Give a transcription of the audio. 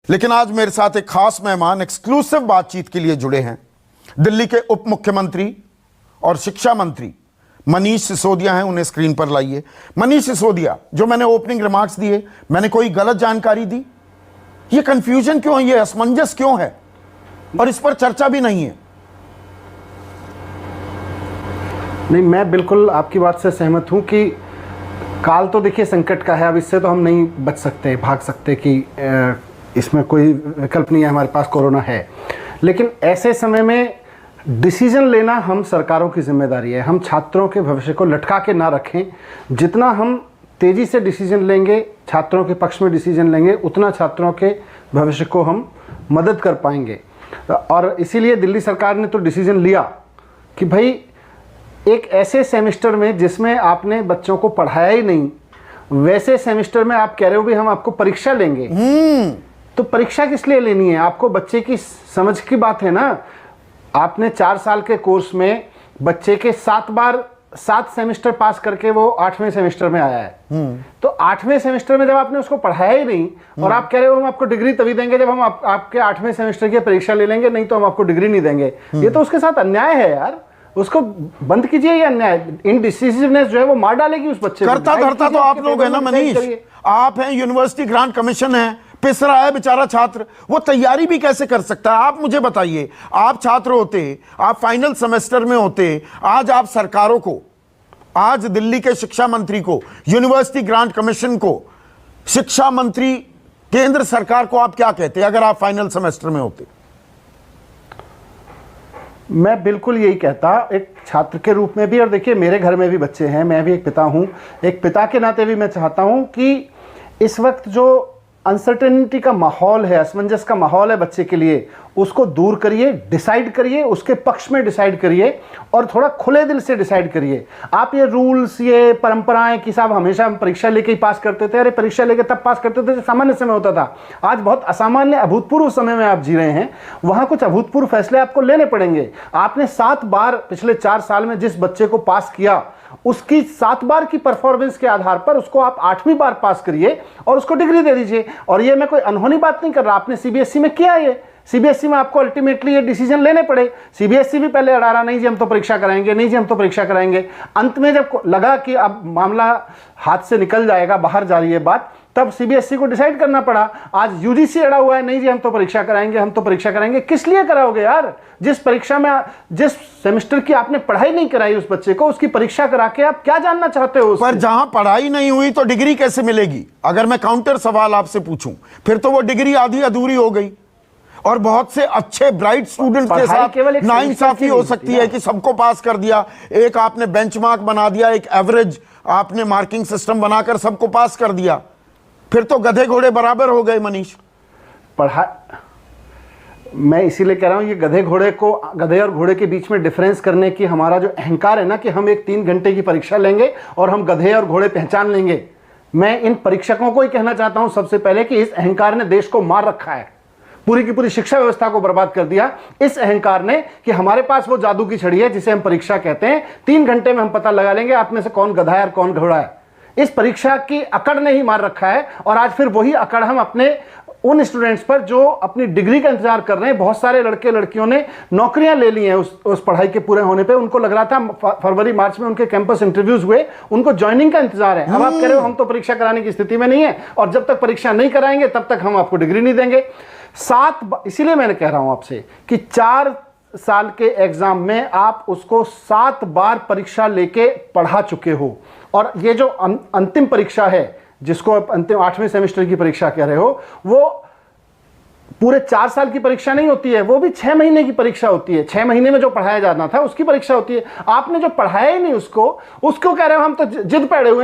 लेकिन आज मेरे साथ एक खास मेहमान एक्सक्लूसिव बातचीत के लिए जुड़े हैं। दिल्ली के उप मुख्यमंत्री और शिक्षा मंत्री मनीष सिसोदिया हैं। उन्हें स्क्रीन पर लाइए। मनीष सिसोदिया, जो मैंने ओपनिंग रिमार्क्स दिए, मैंने कोई गलत जानकारी दी? ये कंफ्यूजन क्यों है, ये असमंजस क्यों है, और इस पर चर्चा भी नहीं है? नहीं, मैं बिल्कुल आपकी बात से सहमत हूं कि काल तो देखिए संकट का है। अब इससे तो हम नहीं बच सकते, भाग सकते कि इसमें कोई विकल्प नहीं है, हमारे पास कोरोना है। लेकिन ऐसे समय में डिसीजन लेना हम सरकारों की जिम्मेदारी है। हम छात्रों के भविष्य को लटका के ना रखें। जितना हम तेज़ी से डिसीजन लेंगे, छात्रों के पक्ष में डिसीजन लेंगे, उतना छात्रों के भविष्य को हम मदद कर पाएंगे। और इसीलिए दिल्ली सरकार ने तो डिसीजन लिया कि भाई एक ऐसे सेमेस्टर में जिसमें आपने बच्चों को पढ़ाया ही नहीं, वैसे सेमेस्टर में आप कह रहे हो भी हम आपको परीक्षा लेंगे। तो परीक्षा किस लिए लेनी है? आपको बच्चे की समझ की बात है ना। आपने 4 साल के कोर्स में बच्चे के 7 सेमेस्टर पास करके वो 8वें सेमेस्टर में आया है। तो 8वें सेमेस्टर में जब आपने उसको पढ़ाया ही नहीं और आप कह रहे हो हम आपको डिग्री तभी देंगे जब हम आपके 8वें सेमेस्टर की परीक्षा ले लेंगे, नहीं तो हम आपको डिग्री नहीं देंगे। ये तो उसके साथ अन्याय है यार। उसको बंद कीजिए ये अन्याय। इनडिसिसिवनेस जो है वो मार डालेगी उस बच्चे को। करता धरता तो आप लोग हैं ना मनीष, आप हैं, यूनिवर्सिटी ग्रांट कमीशन है, पिस रहा है बेचारा छात्र। वो तैयारी भी कैसे कर सकता है? आप मुझे बताइए, आप छात्र होते, आप फाइनल सेमेस्टर में होते, आज आप सरकारों को, आज दिल्ली के शिक्षा मंत्री को, यूनिवर्सिटी ग्रांट कमीशन को, शिक्षा मंत्री केंद्र सरकार को आप क्या कहते अगर आप फाइनल सेमेस्टर में होते? मैं बिल्कुल यही कहता, एक छात्र के रूप में भी। और देखिए मेरे घर में भी बच्चे हैं, मैं भी एक पिता हूं। एक पिता के नाते भी मैं चाहता हूं कि इस वक्त जो अनसर्टेनिटी का माहौल है, असमंजस का माहौल है बच्चे के लिए, उसको दूर करिए, डिसाइड करिए, उसके पक्ष में डिसाइड करिए और थोड़ा खुले दिल से डिसाइड करिए। आप ये रूल्स, ये परंपराएं कि साहब हमेशा हम परीक्षा लेके ही पास करते थे, अरे परीक्षा लेके तब पास करते थे जब सामान्य समय होता था। आज बहुत असामान्य अभूतपूर्व समय में आप जी रहे हैं। वहां कुछ अभूतपूर्व फैसले आपको लेने पड़ेंगे। आपने 7 बार पिछले 4 साल में जिस बच्चे को पास किया, उसकी 7 बार की परफॉर्मेंस के आधार पर उसको आप 8वीं बार पास करिए और उसको डिग्री दे दीजिए। और ये मैं कोई अनहोनी बात नहीं कर रहा, आपने सीबीएसई में किया है। सीबीएसई में आपको अल्टीमेटली ये डिसीजन लेने पड़े। सीबीएसई भी पहले अड़ा रहा, नहीं जी हम तो परीक्षा कराएंगे, नहीं जी हम तो परीक्षा कराएंगे। अंत में जब लगा कि अब मामला हाथ से निकल जाएगा, बाहर जा रही है बात, तब सीबीएसई को डिसाइड करना पड़ा। आज यूजीसी अड़ा हुआ है, नहीं जी हम तो परीक्षा कराएंगे, हम तो परीक्षा कराएंगे। किस लिए कराओगे यार? जिस परीक्षा में, जिस सेमेस्टर की आपने पढ़ाई नहीं कराई उस बच्चे को, उसकी परीक्षा करा के आप क्या जानना चाहते हो? पर जहां पढ़ाई नहीं हुई तो डिग्री कैसे मिलेगी? अगर मैं काउंटर सवाल आपसे पूछूं, फिर तो वो डिग्री आधी अधूरी हो गई और बहुत से अच्छे ब्राइट स्टूडेंट के साथ नाइंसाफी हो सकती है कि सबको पास कर दिया। एक आपने बेंचमार्क बना दिया, एक एवरेज आपने मार्किंग सिस्टम बनाकर सबको पास कर दिया, फिर तो गधे घोड़े बराबर हो गए। मनीष, मैं इसीलिए कह रहा हूं, ये गधे और घोड़े के बीच में डिफरेंस करने की हमारा जो अहंकार है ना, कि हम एक 3 घंटे की परीक्षा लेंगे और हम गधे और घोड़े पहचान लेंगे। मैं इन परीक्षकों को ही कहना चाहता हूं सबसे पहले कि इस अहंकार ने देश को मार रखा है, पूरी की पूरी शिक्षा व्यवस्था को बर्बाद कर दिया इस अहंकार ने, कि हमारे पास वो जादू की छड़ी है जिसे हम परीक्षा कहते हैं। 3 घंटे में हम पता लगा लेंगे आप में से कौन गधा है और कौन घोड़ा है। इस परीक्षा की अकड़ ने ही मार रखा है। और आज फिर वही अकड़ हम अपने उन स्टूडेंट्स पर जो अपनी डिग्री का इंतजार कर रहे हैं। बहुत सारे लड़के लड़कियों ने नौकरियां ले ली हैं उस पढ़ाई के पूरे होने पे। उनको लग रहा था फरवरी मार्च में उनके कैंपस इंटरव्यूज हुए, उनको ज्वाइनिंग का इंतजार है। अब आप कह रहे हो हम तो परीक्षा कराने की स्थिति में नहीं है और जब तक परीक्षा नहीं कराएंगे तब तक हम आपको डिग्री नहीं देंगे। इसीलिए मैंने कह रहा हूं आपसे कि 4 साल के एग्जाम में आप उसको 7 बार परीक्षा लेके पढ़ा चुके हो। और ये जो अंतिम परीक्षा है, जिसको आप अंतिम 8वें सेमेस्टर की परीक्षा कह रहे हो, वो पूरे 4 साल की परीक्षा नहीं होती है, वो भी 6 महीने की परीक्षा होती है। 6 महीने में जो पढ़ाया जाना था उसकी परीक्षा होती है। आपने जो पढ़ाया ही नहीं उसको कह रहे हो हम तो जिद पैड़े हुए